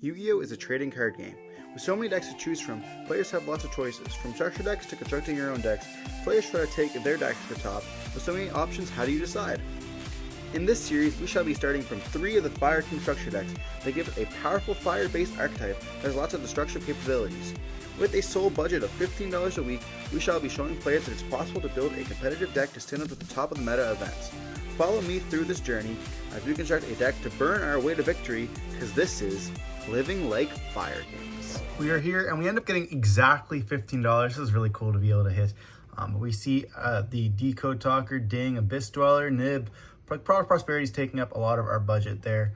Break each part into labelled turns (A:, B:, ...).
A: Yu-Gi-Oh! Is a trading card game. With so many decks to choose from, players have lots of choices. From structure decks to constructing your own decks, players try to take their deck to the top. With so many options, how do you decide? In this series, we shall be starting from 3 of the Fire King structure decks that give a powerful fire-based archetype that has lots of destructive capabilities. With a sole budget of $15 a week, we shall be showing players that it's possible to build a competitive deck to stand up at the top of the meta events. Follow me through this journey as we construct a deck to burn our way to victory, because this is Living Like Fire Kings.
B: We are here and we end up getting exactly $15. This is really cool to be able to hit. We see the Decode Talker, Ding, Abyss Dweller, Nib. Product Prosperity is taking up a lot of our budget there.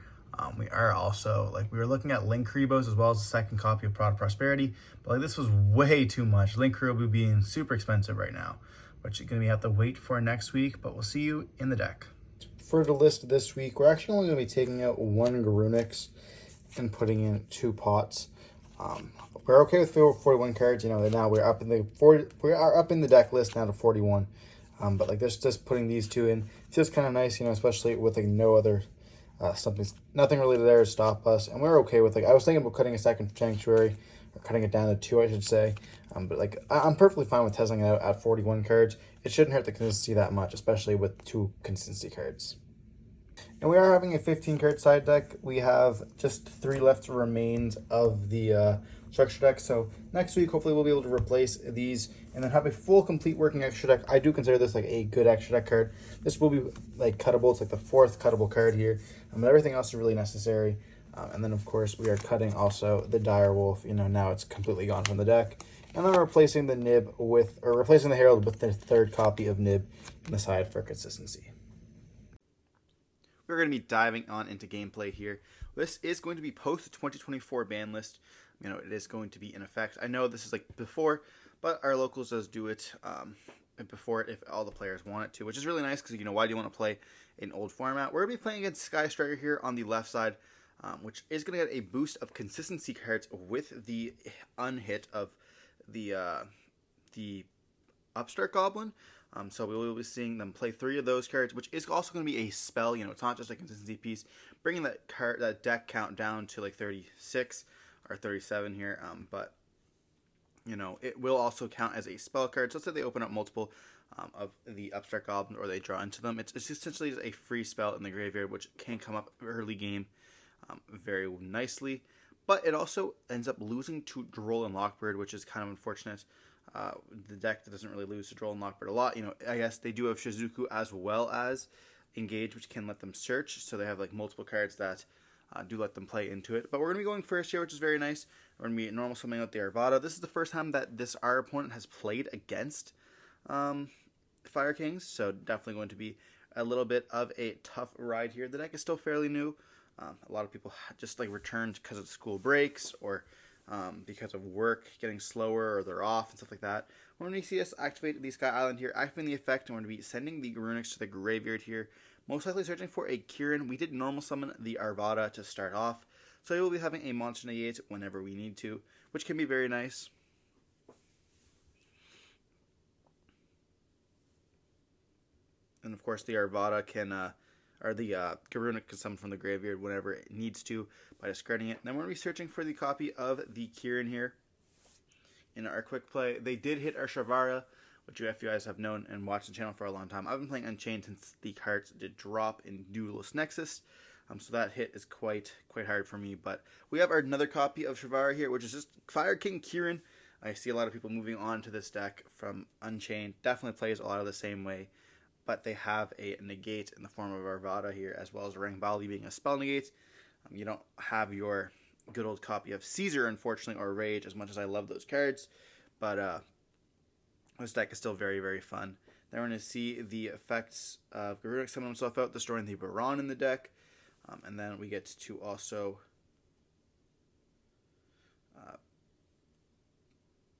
B: We are also, we were looking at Link Rebos as well as the second copy of Product Prosperity, but this was way too much. Link Rebos being super expensive right now, which you're going to have to wait for next week, but we'll see you in the deck.
C: For the list this week, we're actually only going to be taking out 1 Garunix and putting in 2 pots. We're okay with 41 cards. You know, now we're up in the we are up in the deck list now to 41. But just putting these 2 in feels kind of nice, you know, especially with no other nothing really there to stop us. And we're okay with I was thinking about cutting a second Sanctuary, or cutting it down to 2, I should say. But I'm perfectly fine with testing it out at 41 cards. It shouldn't hurt the consistency that much, especially with 2 consistency cards. And we are having a 15 card side deck. We have just 3 left remains of the structure deck. So next week, hopefully we'll be able to replace these and then have a full complete working extra deck. I do consider this a good extra deck card. This will be cuttable. It's the 4th cuttable card here. But everything else is really necessary. And then of course we are cutting also the Direwolf. You know, now it's completely gone from the deck. And then replacing the Nib replacing the Herald with the 3rd copy of Nib in the side for consistency.
A: We're going to be diving on into gameplay here. This is going to be post the 2024 ban list. You know, it is going to be in effect. I know this is before, but our locals does do it before it if all the players want it to, which is really nice because, you know, why do you want to play an old format? We're going to be playing against Sky Striker here on the left side, which is going to get a boost of consistency cards with the unhit of the Upstart Goblin. So we will be seeing them play 3 of those cards, which is also going to be a spell. You know, it's not just a consistency piece, bringing that deck count down to 36 or 37 here. But you know, it will also count as a spell card. So let's say they open up multiple of the Upstart Goblin, or they draw into them. It's essentially just a free spell in the graveyard, which can come up early game very nicely. But it also ends up losing to Droll and Lockbird, which is kind of unfortunate. The deck that doesn't really lose to Droll and Lockbird a lot. You know, I guess they do have Shizuku as well as Engage, which can let them search. So they have multiple cards that do let them play into it. But we're going to be going first here, which is very nice. We're going to be normal summoning out the Arvada. This is the first time that our opponent has played against Fire Kings. So definitely going to be a little bit of a tough ride here. The deck is still fairly new. A lot of people just returned because of school breaks or because of work getting slower, or they're off and stuff like that. When we see us activate the Sky Island here, activating the effect, and we're going to be sending the Garunix to the graveyard here, most likely searching for a Kieran. We did normal summon the Arvada to start off, so we will be having a monster negate whenever we need to, which can be very nice. And of course the Arvada can or the Garunix can summon from the graveyard whenever it needs to by discarding it. And then we're going to be searching for the copy of the Kieran here in our quick play. They did hit our Shavara, which if you guys have known and watched the channel for a long time. I've been playing Unchained since the cards did drop in Duelist Nexus. So that hit is quite hard for me. But we have another copy of Shavara here, which is just Fire King Kieran. I see a lot of people moving on to this deck from Unchained. Definitely plays a lot of the same way. But they have a negate in the form of Arvada here, as well as Ring Volley being a spell negate. You don't have your good old copy of Caesar, unfortunately, or Rage, as much as I love those cards. But this deck is still very, very fun. Then we're going to see the effects of Garunix summon himself out, destroying the Baron in the deck. And then we get to also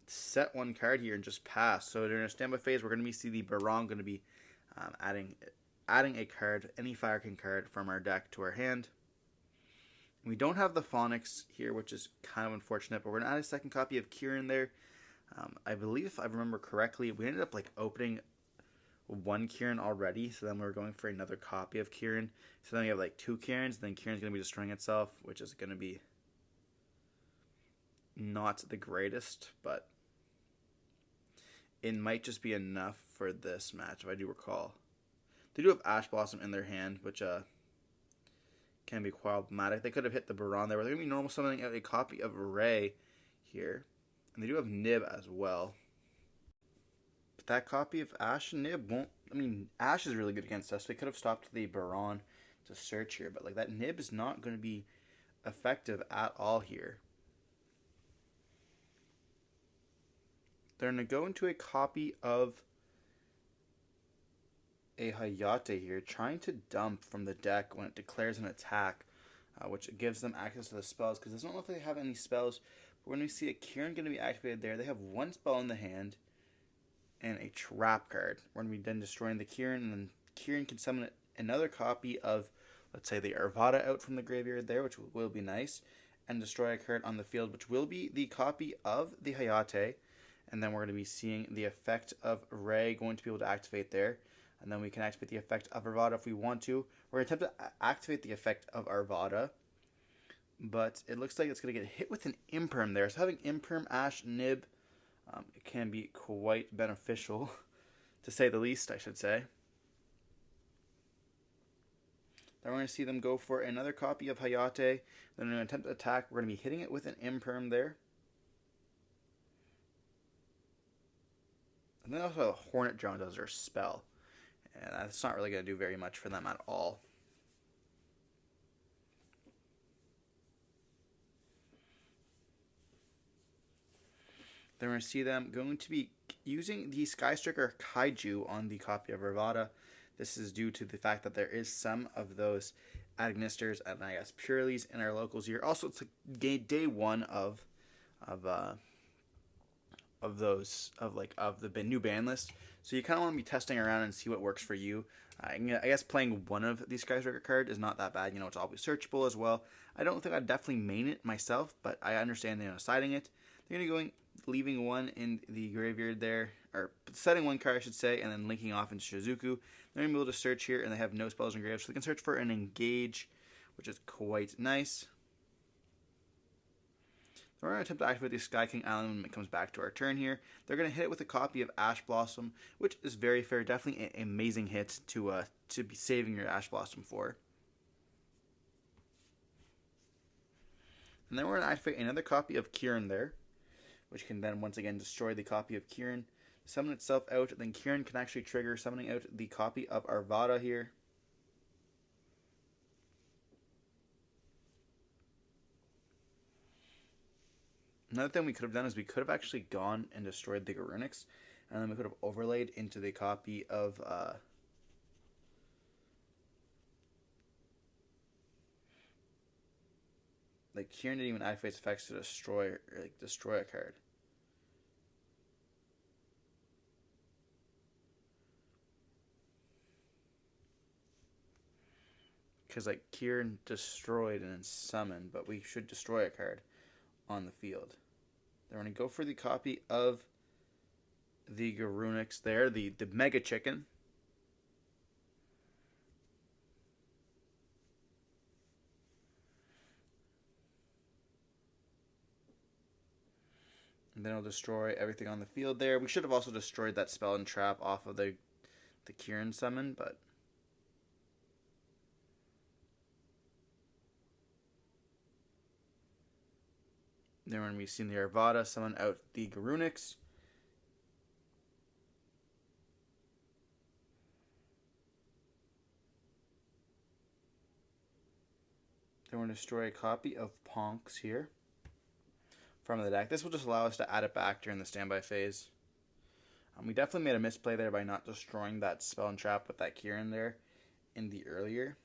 A: set 1 card here and just pass. So during a standby phase, we're going to be see the Baron going to be adding a card, any Fire King card from our deck to our hand. We don't have the Phonics here, which is kind of unfortunate, but we're going to add a second copy of Kieran there. I believe, if I remember correctly, we ended up opening 1 Kieran already, so then we were going for another copy of Kieran. So then we have 2 Kierans, then Kieran's going to be destroying itself, which is going to be not the greatest, but it might just be enough for this match, if I do recall. They do have Ash Blossom in their hand, which can be problematic. They could have hit the Baron there. They're going to be normal summoning out a copy of Ray here. And they do have Nib as well. But that copy of Ash and Nib won't... I mean, Ash is really good against us. They could have stopped the Baron to search here. But like that Nib is not going to be effective at all here. They're going to go into a copy of a Hayate here, trying to dump from the deck when it declares an attack, which gives them access to the spells, because I don't know if they have any spells, but when we see a Kieran going to be activated there, they have one spell in the hand and a trap card. We're going to be done destroying the Kieran, and then Kieran can summon another copy of, let's say, the Arvada out from the graveyard there, which will be nice, and destroy a card on the field, which will be the copy of the Hayate, and then we're going to be seeing the effect of Ray going to be able to activate there. And then we can activate the effect of Arvada if we want to. We're going to attempt to activate the effect of Arvada. But it looks like it's going to get hit with an Imperm there. So having Imperm, Ash, Nib, it can be quite beneficial, to say the least, I should say. Then we're going to see them go for another copy of Hayate. Then they're going to attempt to attack. We're going to be hitting it with an Imperm there. And then also Hornet Drone does their spell. And that's not really going to do very much for them at all. Then we're going to see them going to be using the Skystriker Kaiju on the copy of Arvada. This is due to the fact that there is some of those Agnisters and I guess Purelies in our locals here. Also, it's like day one of the new ban list. So you kind of want to be testing around and see what works for you. I guess playing one of these Skystriker cards is not that bad. You know, it's always searchable as well. I don't think I'd definitely main it myself, but I understand, you know, siding it. They're going to go leaving one in the graveyard there, or setting one card, I should say, and then linking off into Shizuku. They're going to be able to search here, and they have no spells in grave, so they can search for an Engage, which is quite nice. We're going to attempt to activate the Sky King Island when it comes back to our turn here. They're going to hit it with a copy of Ash Blossom, which is very fair. Definitely an amazing hit to be saving your Ash Blossom for. And then we're going to activate another copy of Kieran there, which can then once again destroy the copy of Kieran, summon itself out, then Kieran can actually trigger summoning out the copy of Arvada here. Another thing we could have done is we could have actually gone and destroyed the Garunix, and then we could have overlaid into the copy of like Kieran didn't even activate its effects to destroy a card. Because like Kieran destroyed and then summoned, but we should destroy a card on the field. They're going to go for the copy of the Garunix there, the Mega Chicken. And then it'll destroy everything on the field there. We should have also destroyed that spell and trap off of the Kieran summon, but then we're going to be seeing the Arvada summon out the Garunix. Then we're going to destroy a copy of Ponks here from the deck. This will just allow us to add it back during the standby phase. We definitely made a misplay there by not destroying that spell and trap with that Kieran there in the earlier.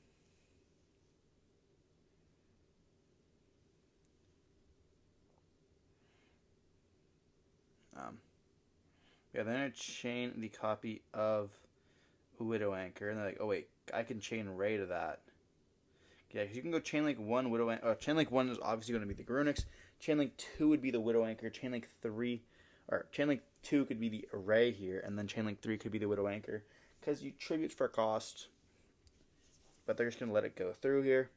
A: Yeah, then I chain the copy of Widow Anchor, and they're like, oh wait, I can chain Ray to that. Yeah, because you can go chain link 1 Widow Anchor. Chain link 1 is obviously going to be the Garunix. Chain link 2 would be the Widow Anchor. Chain link 2 could be the Array here, and then chain link 3 could be the Widow Anchor, because you tribute for cost. But they're just going to let it go through here.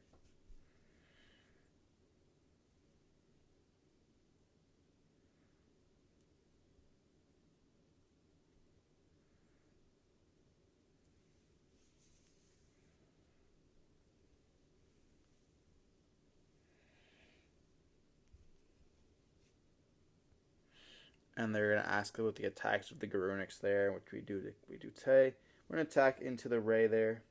A: And they're going to ask about the attacks with the Garunix there, which we do today. We're going to attack into the Ray there.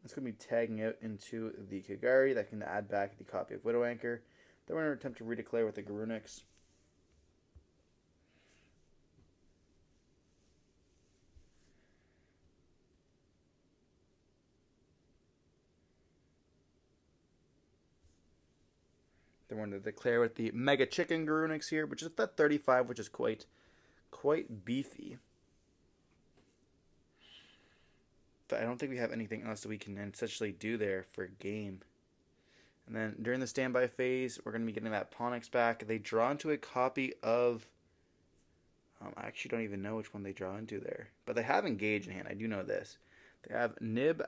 A: It's going to be tagging out into the Kagari that can add back the copy of Widow Anchor. Then we're going to attempt to redeclare with the Garunix. Then we're going to declare with the Mega Chicken Garunix here, which is at 35, which is quite beefy. But I don't think we have anything else that we can essentially do there for game. And then during the standby phase, we're going to be getting that Ponix back. They draw into a copy of... I actually don't even know which one they draw into there. But they have Engage in hand. I do know this. They have Nib,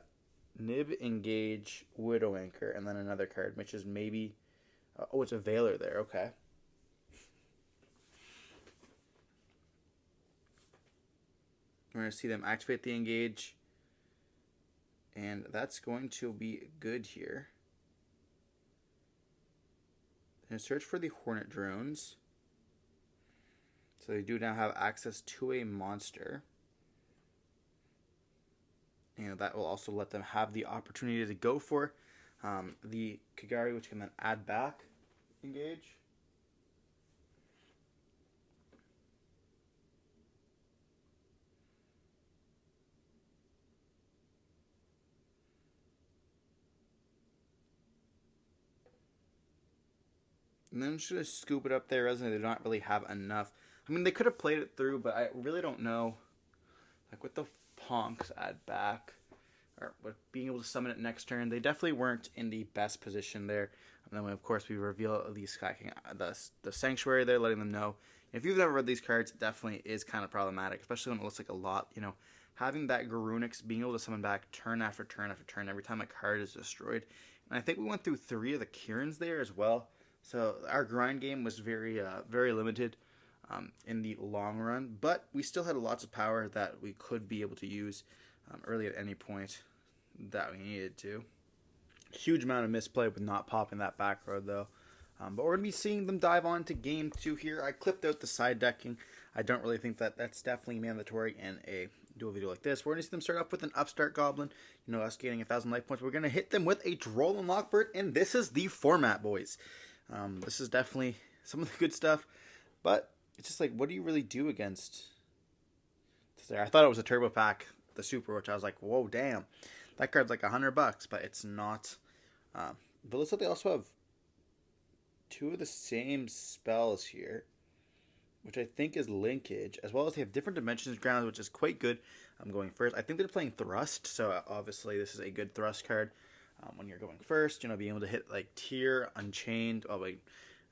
A: Engage, Widow Anchor, and then another card, which is maybe... oh, it's a Veiler there. Okay. We're going to see them activate the Engage. And that's going to be good here. And search for the Hornet drones. So they do now have access to a monster. And that will also let them have the opportunity to go for the Kagari, which can then add back Engage. And then I'm just going to scoop it up there, as they do not really have enough. I mean, they could have played it through, but I really don't know. Like, with the Ponks add back, or with being able to summon it next turn, they definitely weren't in the best position there. And then, of course, we reveal the Sanctuary there, letting them know. If you've never read these cards, it definitely is kind of problematic, especially when it looks like a lot, you know, having that Garunix, being able to summon back turn after turn after turn every time a card is destroyed. And I think we went through 3 of the Kirans there as well. So our grind game was very limited in the long run, but we still had lots of power that we could be able to use early at any point that we needed to. Huge amount of misplay with not popping that back row though. But we're going to be seeing them dive on to game 2 here. I clipped out the side decking. I don't really think that that's definitely mandatory in a dual video like this. We're going to see them start off with an Upstart Goblin, you know, us gaining 1,000 life points. We're going to hit them with a Droll and Lockbird, and this is the format, boys. This is definitely some of the good stuff, but it's just like, what do you really do against this there? I thought it was a turbo pack, the super, which I was like, whoa, damn, that card's like $100, but it's not. But looks like they also have 2 of the same spells here, which I think is linkage, as well as they have different dimensions grounds, which is quite good. I'm going first. I think they're playing Thrust, so obviously this is a good Thrust card. When you're going first, you know, being able to hit like Tier, Unchained. Oh wait,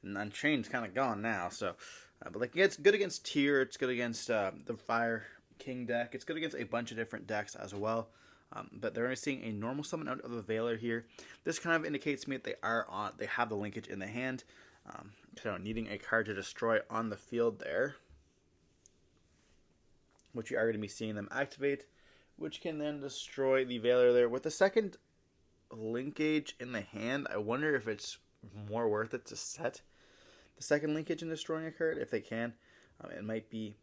A: Unchained's kind of gone now. So, but like it's good against Tier. It's good against the Fire King deck. It's good against a bunch of different decks as well. But they're only seeing a normal summon out of a Veiler here. This kind of indicates to me that they have the linkage in the hand. So needing a card to destroy on the field there, which you are going to be seeing them activate, which can then destroy the Veiler there with the second linkage in the hand. I wonder if it's more worth it to set the second linkage in destroying a card if they can. It might be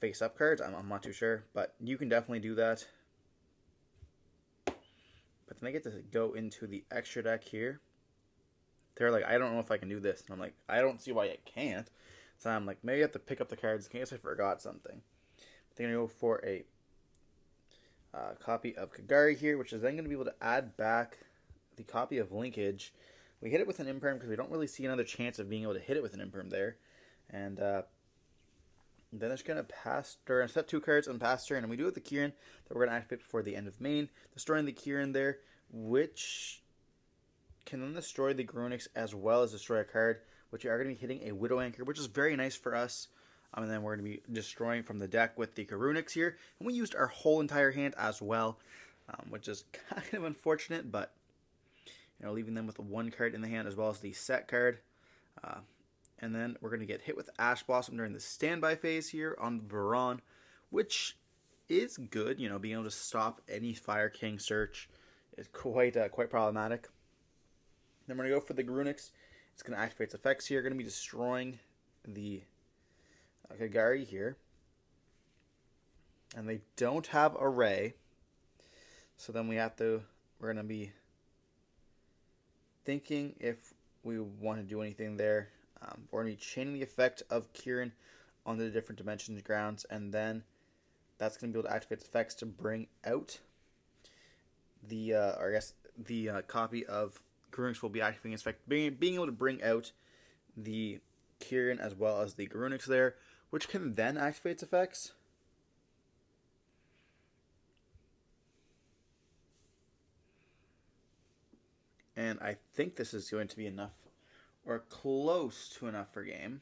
A: face up cards. I'm not too sure, but you can definitely do that. But then they get to go into the extra deck here. They're like, I don't know if I can do this. And I'm like, I don't see why I can't. So I'm like, maybe I have to pick up the cards in case I forgot something. They're going to go for a copy of Kagari here, which is then going to be able to add back the copy of Linkage. We hit it with an Imperm because we don't really see another chance of being able to hit it with an Imperm there. And then it's going to pass turn, set 2 cards and pass turn. And we do it with the Kieran that we're going to activate before the end of main, destroying the Kieran there, which can then destroy the Grunix as well as destroy a card, which you are going to be hitting a Widow Anchor, which is very nice for us. And then we're going to be destroying from the deck with the Karunix here. And we used our whole entire hand as well, which is kind of unfortunate, but you know, leaving them with 1 card in the hand as well as the set card. And then we're going to get hit with Ash Blossom during the standby phase here on Varan, which is good. You know, being able to stop any Fire King search is quite problematic. Then we're going to go for the Grunix. It's going to activate its effects here. Going to be destroying the Kagari here. And they don't have Array. So then we're going to be thinking if we want to do anything there. We're going to be chaining the effect of Kieran onto the different dimensions grounds, and then that's going to be able to activate its effects to bring out the, copy of Garunix will be activating its effect, being able to bring out the Kieran as well as the Garunix there, which can then activate its effects. And I think this is going to be enough, or close to enough for game.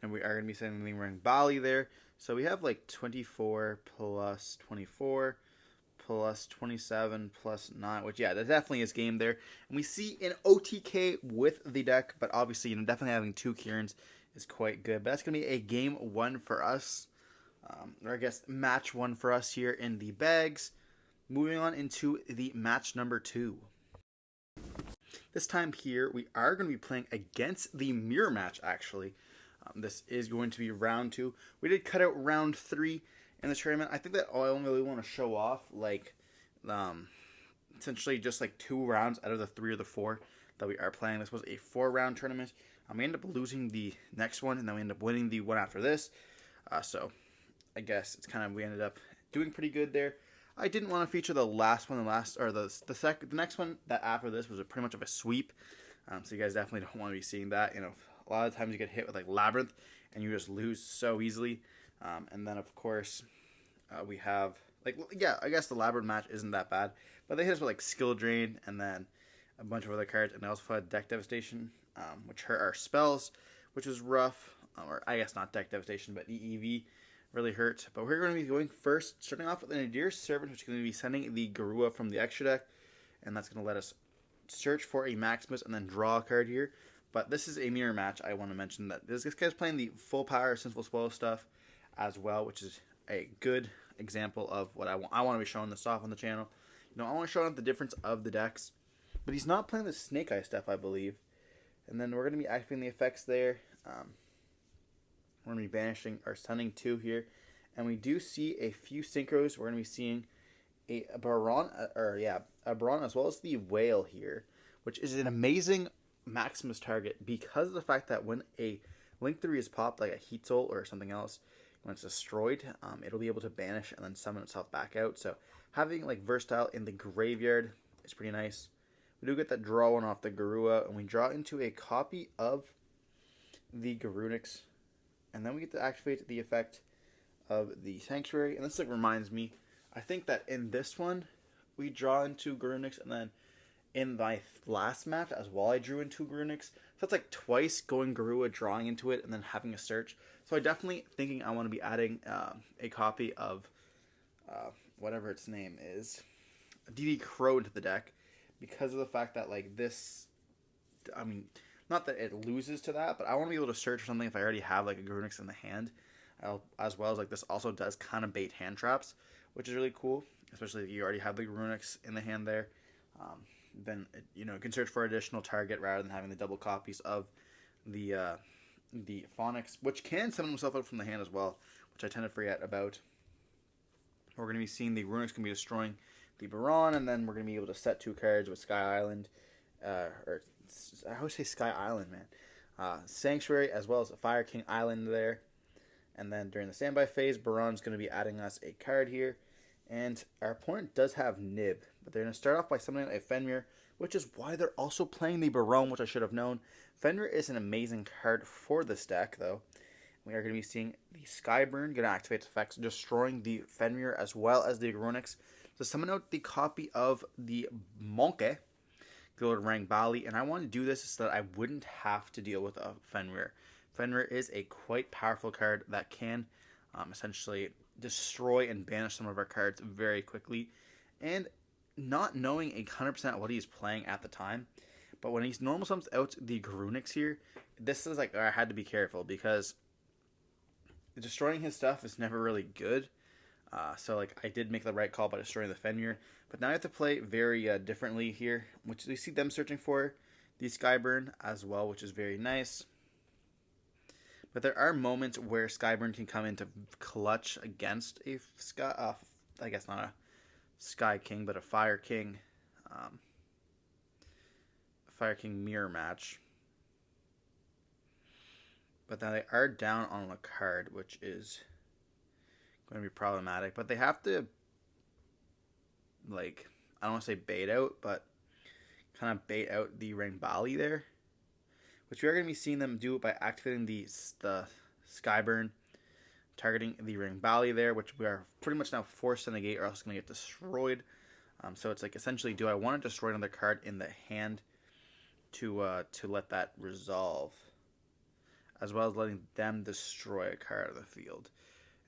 A: And we are going to be sending the ring Bali there. So we have like 24 plus 24 plus 27 plus 9, which, yeah, that definitely is game there. And we see an OTK with the deck, but obviously, definitely having 2 Kierans is quite good. But that's going to be a game 1 for us, or I guess match 1 for us here in the bags. Moving on into the match number 2. This time here, we are going to be playing against the mirror match, actually. This is going to be round 2. We did cut out round 3 in this tournament. I think that I only really want to show off, essentially just like 2 rounds out of the 3 or the 4 that we are playing. This was a 4-round tournament. We ended up losing the next one, and then we ended up winning the one after this. So I guess it's kind of, we ended up doing pretty good there. I didn't want to feature the last one, the next one that after this was pretty much of a sweep. So you guys definitely don't want to be seeing that. A lot of times you get hit with like Labyrinth and you just lose so easily. And then of course we have I guess the Labyrinth match isn't that bad, but they hit us with like Skill Drain and then a bunch of other cards, and they also had Deck Devastation, which hurt our spells, which was rough. Or I guess not Deck Devastation, but EEV really hurt. But we're going to be going first, starting off with an Nadir Servant, which is going to be sending the Garua from the extra deck, and that's going to let us search for a Maximus and then draw a card here. But this is a mirror match. I want to mention that this guy's playing the full power Sinful Spoil stuff as well, which is a good example of what I want to be showing this off on the channel. I want to show off the difference of the decks. But he's not playing the Snake Eye stuff, I believe. And then we're going to be activating the effects there. We're going to be banishing or stunning 2 here. And we do see a few synchros. We're going to be seeing a Baron, as well as the Whale here, which is an amazing Maximus target because of the fact that when a Link 3 is popped, like a Heat Soul or something else, when it's destroyed, it'll be able to banish and then summon itself back out. So having like versatile in the graveyard is pretty nice. We do get that draw one off the Garua, and we draw into a copy of the Garunix, and then we get to activate the effect of the Sanctuary. And this reminds me, I think that in this one we draw into Garunix, and then in my last match as well I drew into Garunix. So that's like twice going Garua, drawing into it, and then having a search. So I definitely thinking I want to be adding a copy of whatever its name is, DD Crow, into the deck, because of the fact that this, not that it loses to that, but I want to be able to search for something if I already have like a Garunix in the hand, as well as this also does kind of bait hand traps, which is really cool, especially if you already have the Garunix in the hand there. Then you can search for additional target rather than having the double copies of the Phonics, which can summon himself out from the hand as well, which I tend to forget about. We're going to be seeing the Garunix can be destroying the Baron, and then we're going to be able to set 2 cards with Sky Island, or I always say Sky Island, man. Sanctuary, as well as a Fire King Island there. And then during the standby phase, Baron's going to be adding us a card here. And our opponent does have Nib, but they're going to start off by summoning a Fenrir, which is why they're also playing the Baron, which I should have known. Fenrir is an amazing card for this deck, though. We are going to be seeing the Skyburn, going to activate its effects, destroying the Fenrir as well as the Garunix. So summon out the copy of the Monkey, go to Rang Bali, and I want to do this so that I wouldn't have to deal with a Fenrir. Fenrir is a quite powerful card that can essentially destroy and banish some of our cards very quickly. And not knowing 100% what he's playing at the time, but when he's normal summons out the Garunix here, this is I had to be careful because destroying his stuff is never really good. So like I did make the right call by destroying the Fenrir, but now I have to play very differently here, which we see them searching for the Skyburn as well, which is very nice. But there are moments where Skyburn can come into clutch against a Sky, I guess not a Sky King, but a Fire King, Fire King mirror match. But then they are down on a card, which is going to be problematic. But they have to, like, I don't want to say bait out, but kind of bait out the Rangbali there, which we are going to be seeing them do by activating the Skyburn, targeting the Rangbali there, which we are pretty much now forced to negate or else it's going to get destroyed. So it's like essentially, do I want to destroy another card in the hand to let that resolve, as well as letting them destroy a card of the field.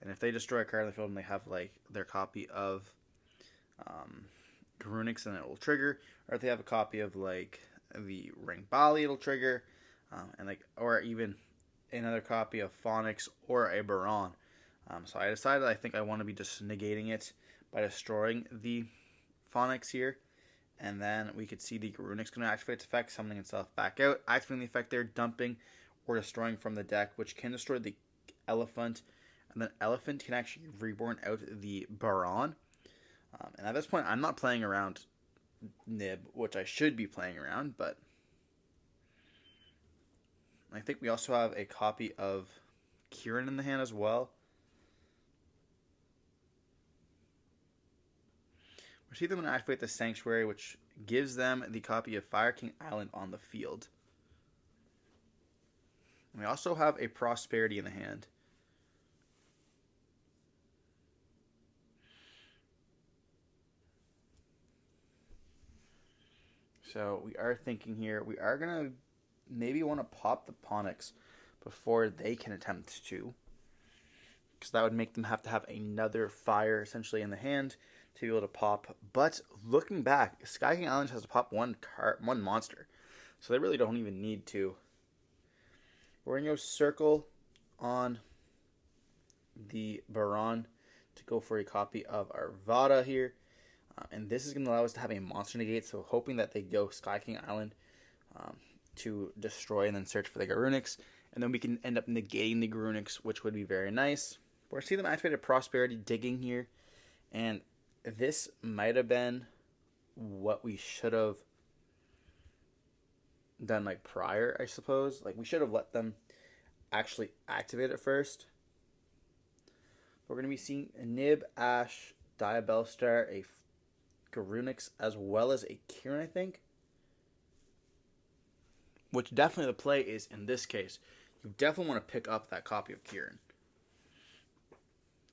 A: And if they destroy a card of the field and they have like their copy of Garunix, then it will trigger, or if they have a copy of like the Rangbali, it'll trigger, and like, or even another copy of Phonix or a Baron. So I decided I think I want to be just negating it by destroying the Phonix here, and then we could see the Garunix going to activate its effect, summoning itself back out, activating the effect there, dumping or destroying from the deck, which can destroy the Elephant, and then Elephant can actually reborn out the Baron. And at this point, I'm not playing around Nib, which I should be playing around, but I think we also have a copy of Kieran in the hand as well. We see them going to activate the Sanctuary, which gives them the copy of Fire King Island on the field. And we also have a Prosperity in the hand. So we are thinking here, we are going to maybe want to pop the Ponix before they can attempt to, because that would make them have to have another fire essentially in the hand to be able to pop. But looking back, Sky King Island has to pop one monster, so they really don't even need to. We're going to go Circle on the Baron to go for a copy of Arvada here. And this is going to allow us to have a monster negate, so hoping that they go Sky King Island to destroy and then search for the Garunix. And then we can end up negating the Garunix, which would be very nice. We're seeing them activate a Prosperity digging here. And this might have been what we should have done like prior, I suppose. Like we should have let them actually activate it first. We're going to be seeing a Nib, Ash, Diabellstar, a Garunix, as well as a Kieran, I think. Which definitely the play is, in this case, you definitely want to pick up that copy of Kieran.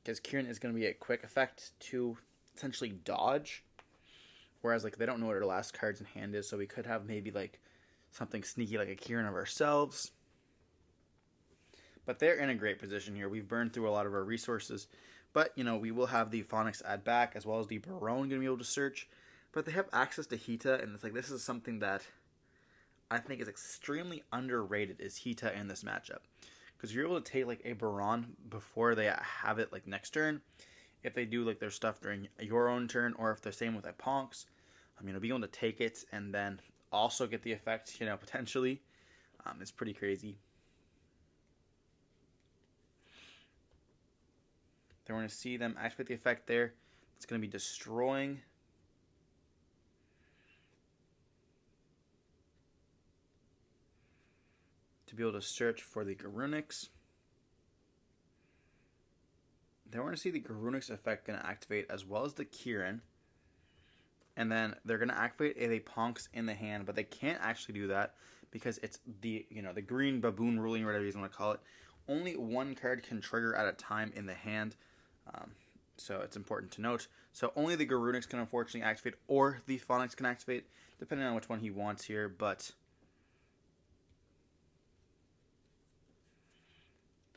A: Because Kieran is going to be a quick effect to essentially dodge. Whereas like they don't know what our last cards in hand is, so we could have maybe like something sneaky like a Kieran of ourselves. But they're in a great position here. We've burned through a lot of our resources. But, you know, we will have the Phonix add back, as well as the Baron going to be able to search. But they have access to Hita, and it's like this is something that I think is extremely underrated, is Hita in this matchup. Because you're able to take, like, a Baron before they have it, like, next turn. If they do, like, their stuff during your own turn, or if they're same with a Ponx. I mean, being able to take it and then also get the effect, you know, potentially. It's pretty crazy. Then we're going to see them activate the effect there. It's going to be destroying. To be able to search for the Garunix. Then we're going to see the Garunix effect going to activate, as well as the Kieran. And then they're going to activate a Ponx in the hand, but they can't actually do that because it's the, you know, the green baboon ruling, or whatever you want to call it. Only one card can trigger at a time in the hand. So it's important to note. So only the Garunix can unfortunately activate, or the Phonix can activate, depending on which one he wants here. But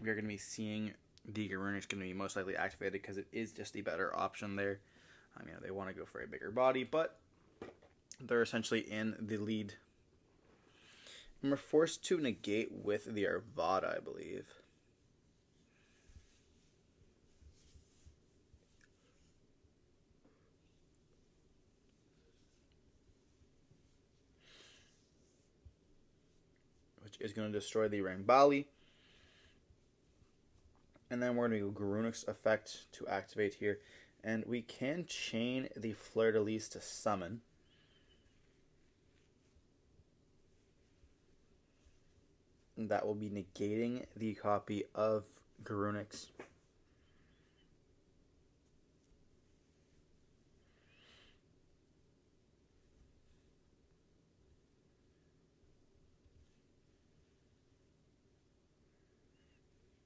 A: we are going to be seeing the Garunix going to be most likely activated because it is just the better option there. You know, they want to go for a bigger body, but they're essentially in the lead. And we're forced to negate with the Arvada, I believe. which is going to destroy the Rangbali. And then we're going to do Garunix effect to activate here. And we can chain the Fleur-de-Lis to summon. And that will be negating the copy of Garunix.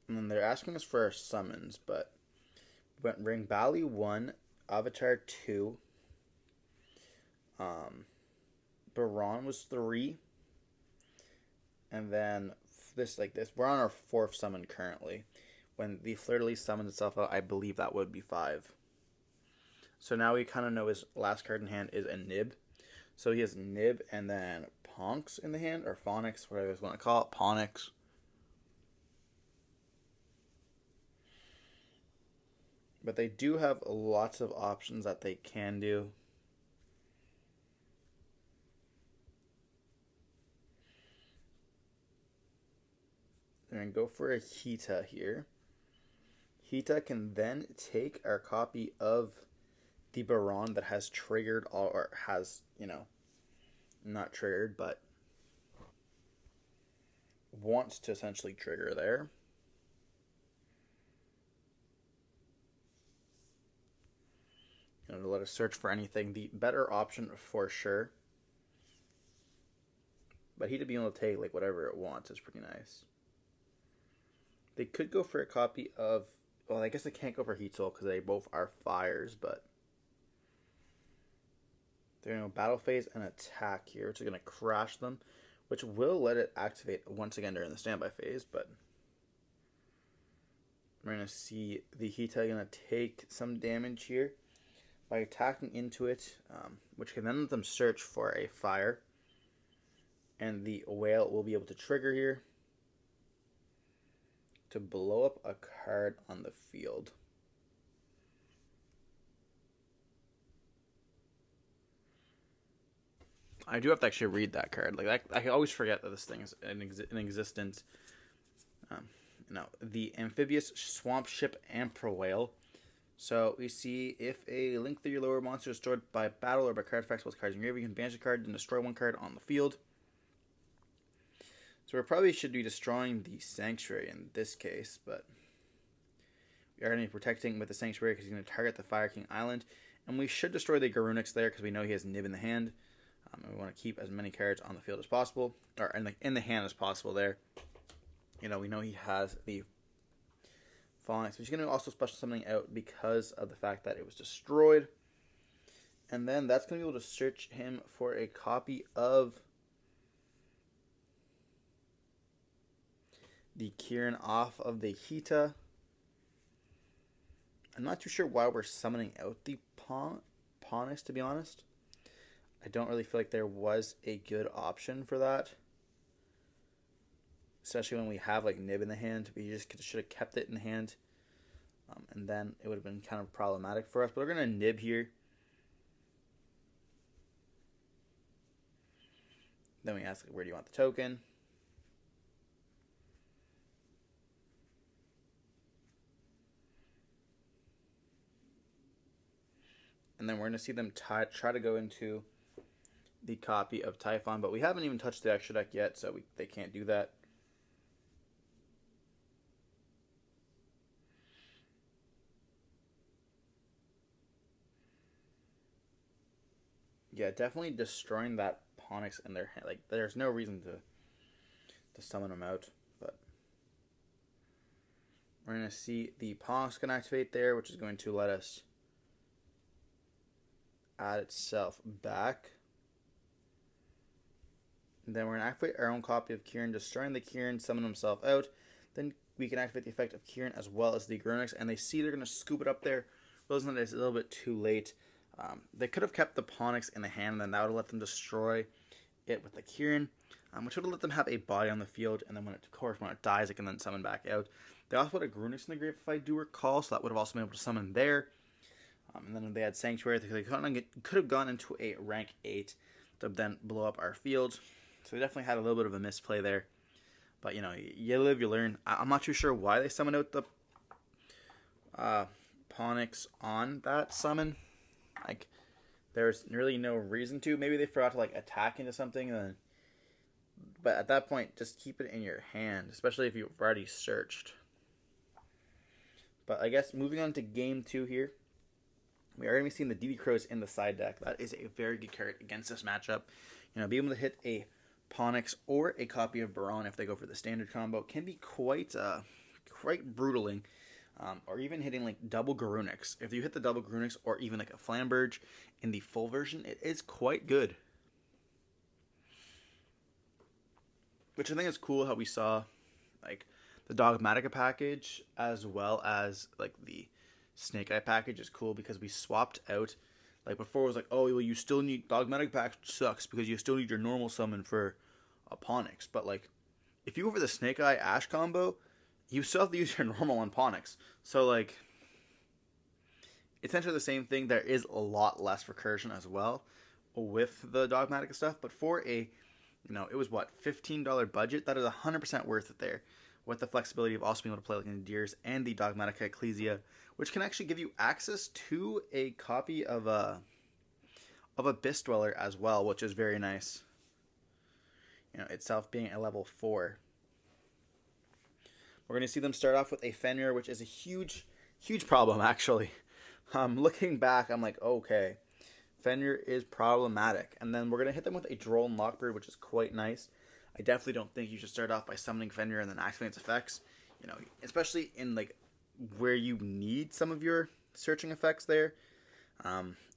A: And then they're asking us for our summons, but we went Rangbali 1, Avatar 2, Baron was 3, and then this, we're on our 4th summon currently. When the Fleur-de-Lis summons itself out, I believe that would be 5. So now we kind of know his last card in hand is a Nib. So he has Nib and then Ponx in the hand, or Phonix, whatever you guys want to call it, Ponix. But they do have lots of options that they can do. They're going to go for a Hita here. Hita can then take our copy of the Baron that has triggered, or has, not triggered, but wants to essentially trigger there. To let us search for anything. The better option for sure. But Hita being able to take whatever it wants is pretty nice. They could go for a copy of, well, I guess they can't go for Heat Soul because they both are fires, but they're going to battle phase and attack here, which is going to crash them, which will let it activate once again during the standby phase, but we're going to see the Hita going to take some damage here by attacking into it, which can then let them search for a fire. And the whale will be able to trigger here to blow up a card on the field. I do have to actually read that card. I always forget that this thing is in existence. The Amphibious Swamp Ship Emperor Whale. So we see if a Link 3 or lower monster is destroyed by battle or by card effects with cards in your grave, you can banish a card and destroy one card on the field. So we probably should be destroying the Sanctuary in this case, but we are going to be protecting with the Sanctuary because he's going to target the Fire King Island. And we should destroy the Garunix there because we know he has Nib in the hand. And we want to keep as many cards on the field as possible, or in the hand as possible there. We know he has the Phonix, but he's going to also special something out because of the fact that it was destroyed. And then that's going to be able to search him for a copy of the Kieran off of the Hita. I'm not too sure why we're summoning out the Ponix, to be honest. I don't really feel like there was a good option for that. Especially when we have Nib in the hand. We just should have kept it in the hand. And then it would have been kind of problematic for us. But we're going to Nib here. Then we ask, where do you want the token? And then we're going to see them try to go into the copy of Typhon. But we haven't even touched the extra deck yet, so they can't do that. Yeah, definitely destroying that Ponix in their hand. There's no reason to summon them out. But we're going to see the Ponix can activate there, which is going to let us add itself back. And then we're going to activate our own copy of Kieran, destroying the Kieran, summon himself out. Then we can activate the effect of Kieran as well as the Garunix. And they see they're going to scoop it up there. Realizing that it's a little bit too late. They could have kept the Ponix in the hand, and then that would have let them destroy it with the Kieran, which would have let them have a body on the field, and then when it dies, it can then summon back out. They also had a Garunix in the grave, if I do recall, so that would have also been able to summon there. And then they had Sanctuary, they could have gone into a rank 8 to then blow up our field. So they definitely had a little bit of a misplay there. But, you know, you live, you learn. I'm not too sure why they summon out the Ponix on that summon. Like, there's really no reason to. Maybe they forgot to, like, attack into something. But at that point, just keep it in your hand, especially if you've already searched. But I guess moving on to game 2 here. We are going to be seeing the DD Crows in the side deck. That is a very good card against this matchup. You know, being able to hit a Ponix or a copy of Baron if they go for the standard combo can be quite brutaling. Or even hitting like double Garunix. If you hit the double Garunix or even like a Flamberge in the full version, it is quite good. Which I think is cool how we saw like the Dogmatica package as well as like the Snake Eye package is cool because we swapped out. Like before it was like, oh, well, you still need Dogmatic package sucks because you still need your normal summon for a Ponix. But like if you go for the Snake Eye Ash combo, you still have to use your normal on Ponix. So like essentially the same thing. There is a lot less recursion as well with the Dogmatica stuff. But for a, you know, it was what, $15 budget? That is 100% worth it there. With the flexibility of also being able to play like Endears and the Dogmatica Ecclesia, which can actually give you access to a copy of Abyss Dweller as well, which is very nice. You know, itself being a level 4. We're going to see them start off with a Fenrir, which is a huge problem, actually. Looking back, I'm like, okay, Fenrir is problematic. And then we're going to hit them with a Droll and Lockbird, which is quite nice. I definitely don't think you should start off by summoning Fenrir and then activating its effects. You know, especially in, like, where you need some of your searching effects there.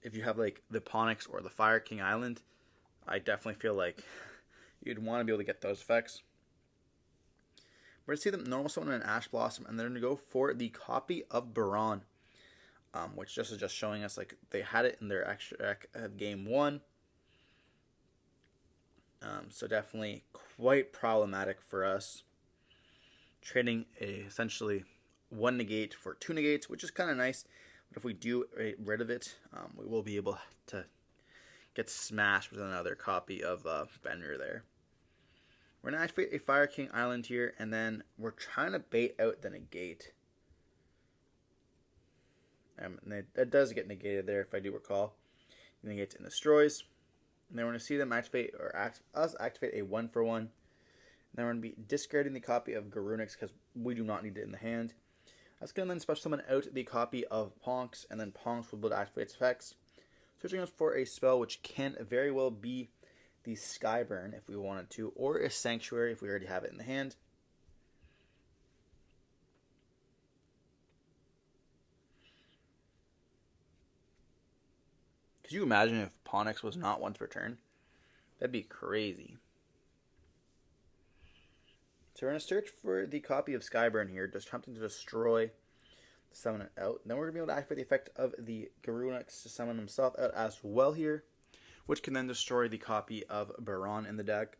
A: If you have, like, the Ponix or the Fire King Island, I definitely feel like you'd want to be able to get those effects. We're going to see them normal summon an Ash Blossom, and they're going to go for the copy of Baron, which just is just showing us like they had it in their extra game 1. So definitely quite problematic for us. Trading essentially 1 negate for 2 negates, which is kind of nice. But if we do get rid of it, we will be able to get smashed with another copy of Fenrir there. We're going to activate a Fire King Island here, and then we're trying to bait out the negate. And that does get negated there, if I do recall. It negates and destroys. And then we're going to see them activate, or us activate a 1-for-1. And then we're going to be discarding the copy of Garunix, because we do not need it in the hand. That's going to then special summon out the copy of Ponx, and then Ponx will be able to activate its effects. Searching us for a spell, which can very well be the Skyburn if we wanted to, or a Sanctuary if we already have it in the hand. Could you imagine if Ponix was not once per turn? That'd be crazy. So we're going to search for the copy of Skyburn here, just attempting to destroy, summon it out. Then we're going to be able to activate the effect of the Garunix to summon himself out as well here, which can then destroy the copy of Baron in the deck.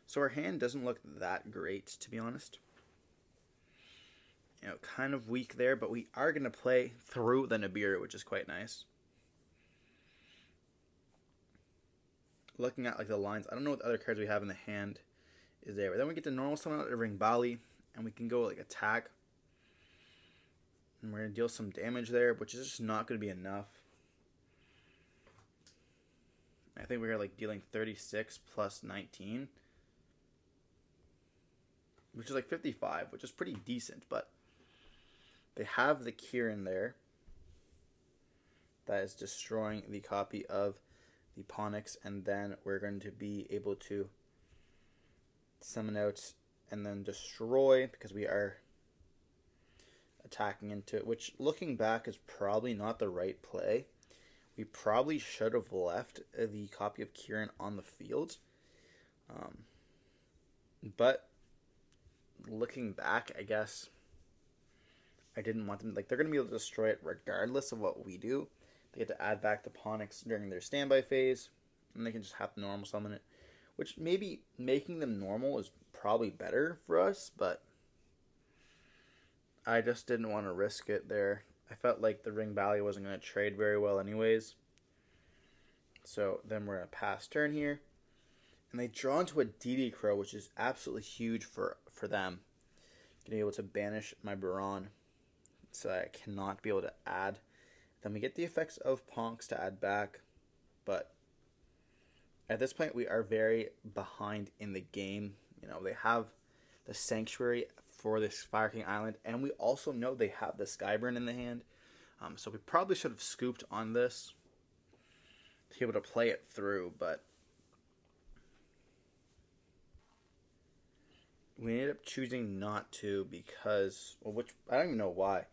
A: So our hand doesn't look that great, to be honest. You know, kind of weak there, but we are going to play through the Nibiru, which is quite nice. Looking at like the lines, I don't know what the other cards we have in the hand is there. But then we get to normal summon out a Ring Bali, and we can go like attack. And we're going to deal some damage there, which is just not going to be enough. I think we're like dealing 36 plus 19, which is like 55, which is pretty decent, but they have the Kieran there that is destroying the copy of the Ponix, and then we're going to be able to summon out and then destroy because we are attacking into it, which looking back is probably not the right play. We probably should have left the copy of Kieran on the field. But looking back, I guess I didn't want them. Like, they're going to be able to destroy it regardless of what we do. They get to add back the Ponix during their standby phase, and they can just have to normal summon it. Which maybe making them normal is probably better for us, but I just didn't want to risk it there. I felt like the Ring Bali wasn't going to trade very well anyways. So then we're going to pass turn here. And they draw into a DD Crow, which is absolutely huge for them. Going to be able to banish my Baron, so I cannot be able to add. Then we get the effects of Ponks to add back, but at this point we are very behind in the game. You know, they have the Sanctuary for this Fire King Island, and we also know they have the Skyburn in the hand. So we probably should have scooped on this to be able to play it through, but we ended up choosing not to because, well, which I don't even know why.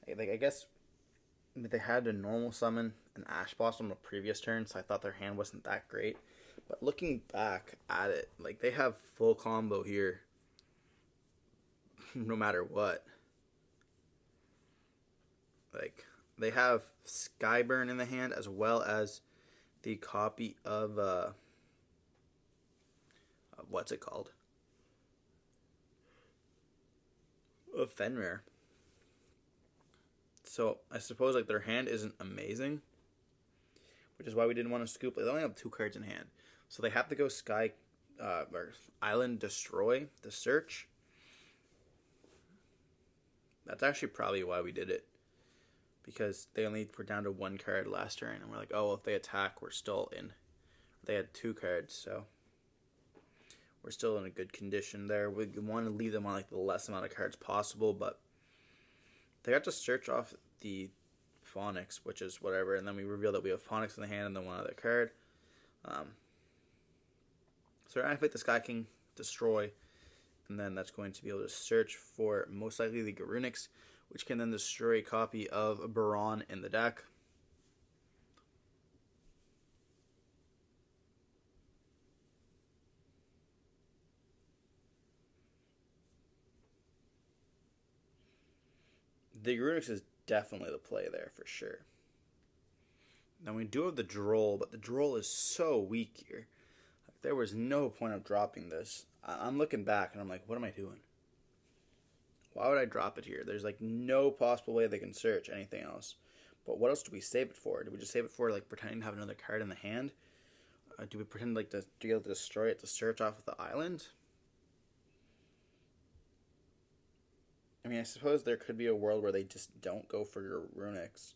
A: Like, I guess they had a normal summon an Ash Blossom the previous turn, so I thought their hand wasn't that great. But looking back at it, like, they have full combo here no matter what. Like, they have Skyburn in the hand as well as the copy of what's it called? Of Fenrir. So I suppose like their hand isn't amazing, which is why we didn't want to scoop. They only have 2 cards in hand, so they have to go Sky or Island Destroy the search. That's actually probably why we did it, because they only were down to 1 card last turn, and we're like, oh, well, if they attack, we're still in. They had 2 cards, so we're still in a good condition there. We want to leave them on like the less amount of cards possible, but they got to search off the Phonics, which is whatever, and then we reveal that we have Phonics in the hand and then 1 other card. So we're activate the Sky King, destroy, and then that's going to be able to search for most likely the Garunix, which can then destroy a copy of Baron in the deck. The Garunix is definitely the play there for sure. Now we do have the Droll, but the Droll is so weak here. Like, there was no point of dropping this. I'm looking back and I'm like, what am I doing? Why would I drop it here? There's like no possible way they can search anything else. But what else do we save it for? Do we just save it for like pretending to have another card in the hand? Do we pretend like to be able to destroy it to search off of the island? I mean, I suppose there could be a world where they just don't go for your Runix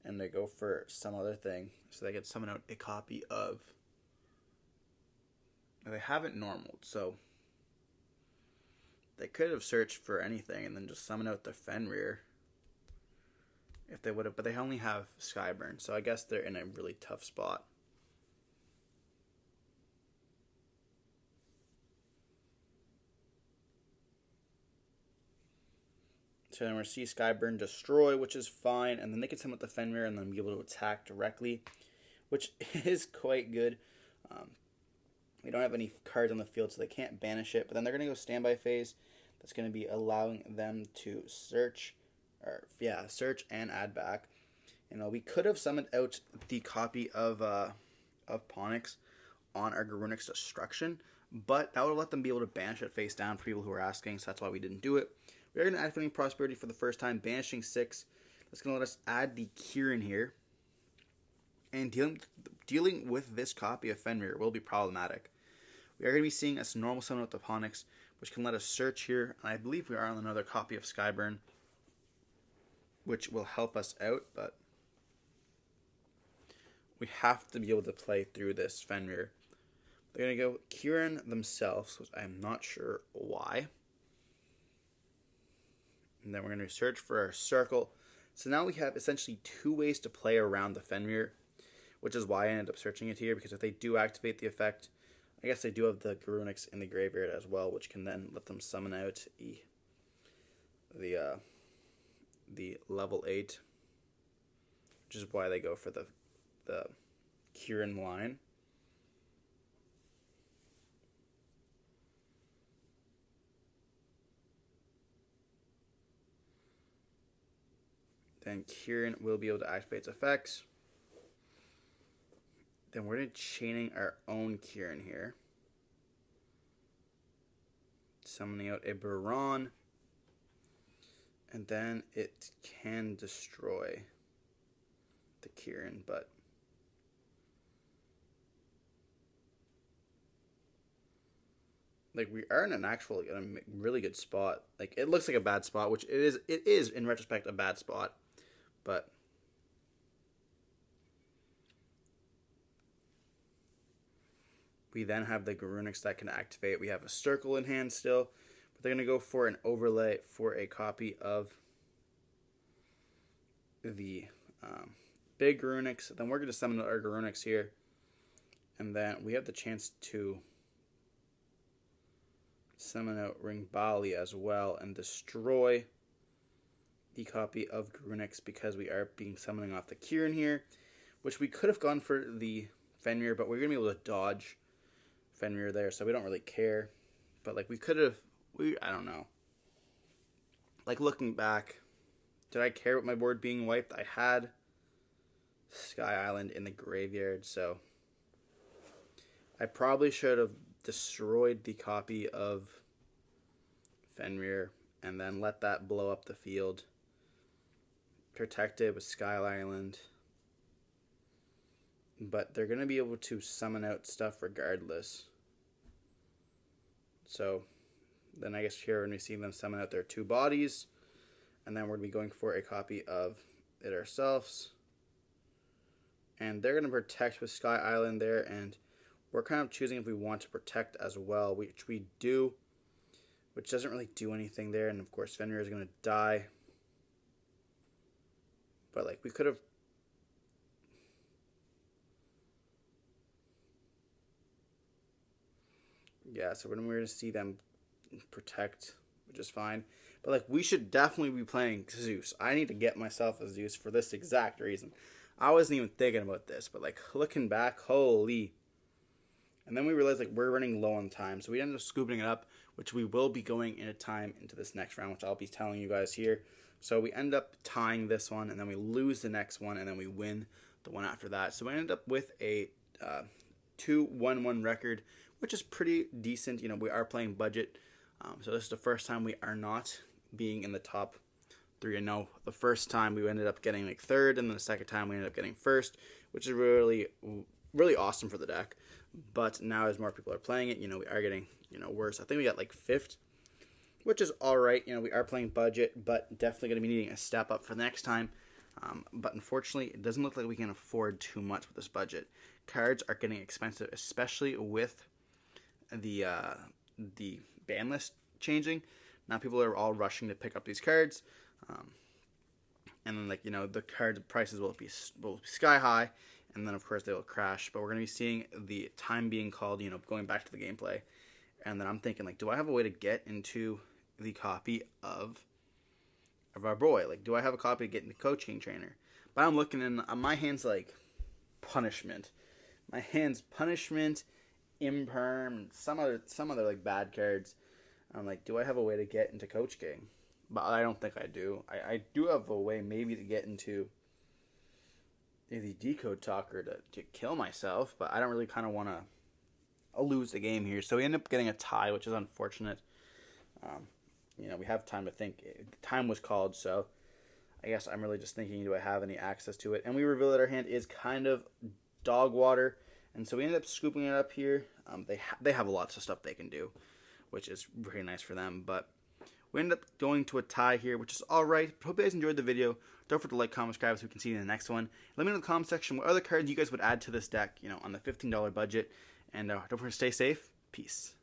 A: and they go for some other thing, so they could summon out a copy of. They haven't normaled, so they could have searched for anything and then just summon out the Fenrir if they would have, but they only have Skyburn, so I guess they're in a really tough spot. So then we're see Skyburn destroy, which is fine, and then they can summon with the Fenrir and then be able to attack directly, which is quite good. We don't have any cards on the field, so they can't banish it, but then they're going to go standby phase. That's going to be allowing them to search and add back. You know, we could have summoned out the copy of Ponix on our Garunix Destruction, but that would let them be able to banish it face down for people who are asking, so that's why we didn't do it. We are going to add Fleeting Prosperity for the first time, banishing 6. That's going to let us add the Kieran here. And dealing with this copy of Fenrir will be problematic. We are going to be seeing a normal summon with the Ponix, which can let us search here. And I believe we are on another copy of Skyburn, which will help us out, but we have to be able to play through this Fenrir. They're going to go Kieran themselves, which I'm not sure why. And then we're going to search for our circle. So now we have essentially 2 ways to play around the Fenrir, which is why I ended up searching it here, because if they do activate the effect, I guess they do have the Garunix in the graveyard as well, which can then let them summon out the level 8, which is why they go for the Kieran line. Then Kieran will be able to activate its effects. Then we're going to chaining our own Kieran here. Summoning out a Baron. And then it can destroy the Kieran, but like we are in an actual like, a really good spot. Like it looks like a bad spot, which it is. It is in retrospect a bad spot, but we then have the Garunix that can activate. We have a circle in hand still, but they're gonna go for an overlay for a copy of the big Garunix. Then we're gonna summon our Garunix here, and then we have the chance to summon out Ring Bali as well and destroy the copy of Garunix because we are being summoning off the Kieran here, which we could have gone for the Fenrir, but we're going to be able to dodge Fenrir there, so we don't really care. But like we could have, I don't know. Like looking back, did I care about my board being wiped? I had Sky Island in the graveyard, so I probably should have destroyed the copy of Fenrir and then let that blow up the field. Protect it with Sky Island. But they're going to be able to summon out stuff regardless. So then I guess here when we see them summon out their 2 bodies. And then we're going to be going for a copy of it ourselves. And they're going to protect with Sky Island there, and we're kind of choosing if we want to protect as well, which we do, which doesn't really do anything there. And of course, Fenrir is going to die. But like we could have, yeah. So we're going to see them protect, which is fine. But like we should definitely be playing Zeus. I need to get myself a Zeus for this exact reason. I wasn't even thinking about this, but like looking back, holy. And then we realized like we're running low on time, so we ended up scooping it up, which we will be going in a time into this next round, which I'll be telling you guys here. So we end up tying this one, and then we lose the next one, and then we win the one after that. So we ended up with a 2-1-1 record, which is pretty decent. You know, we are playing budget, so this is the first time we are not being in the top 3. I know the first time we ended up getting like 3rd, and then the second time we ended up getting 1st, which is really, really awesome for the deck. But now as more people are playing it, you know, we are getting, you know, worse. I think we got like 5th, which is all right. You know, we are playing budget, but definitely going to be needing a step up for the next time. But unfortunately, it doesn't look like we can afford too much with this budget. Cards are getting expensive, especially with the ban list changing. Now people are all rushing to pick up these cards. And then, like, you know, the card prices will be sky high. And then, of course, they will crash. But we're going to be seeing the time being called, you know, going back to the gameplay. And then I'm thinking, like, do I have a way to get into the copy of our boy? Like, do I have a copy to get into Coach King Trainer? But I'm looking in, my hand's like punishment. My hand's punishment, imperm, some other like bad cards. I'm like, do I have a way to get into Coach King? But I don't think I do. I do have a way maybe to get into the Decode Talker to kill myself, but I don't really kind of want to lose the game here. So we end up getting a tie, which is unfortunate. You know, we have time to think. Time was called, so I guess I'm really just thinking, do I have any access to it? And we reveal that our hand is kind of dog water, and so we ended up scooping it up here. They have lots of stuff they can do, which is very nice for them, but we ended up going to a tie here, which is alright. Hope you guys enjoyed the video. Don't forget to like, comment, subscribe so we can see you in the next one. Let me know in the comment section what other cards you guys would add to this deck, you know, on the $15 budget. And don't forget to stay safe. Peace.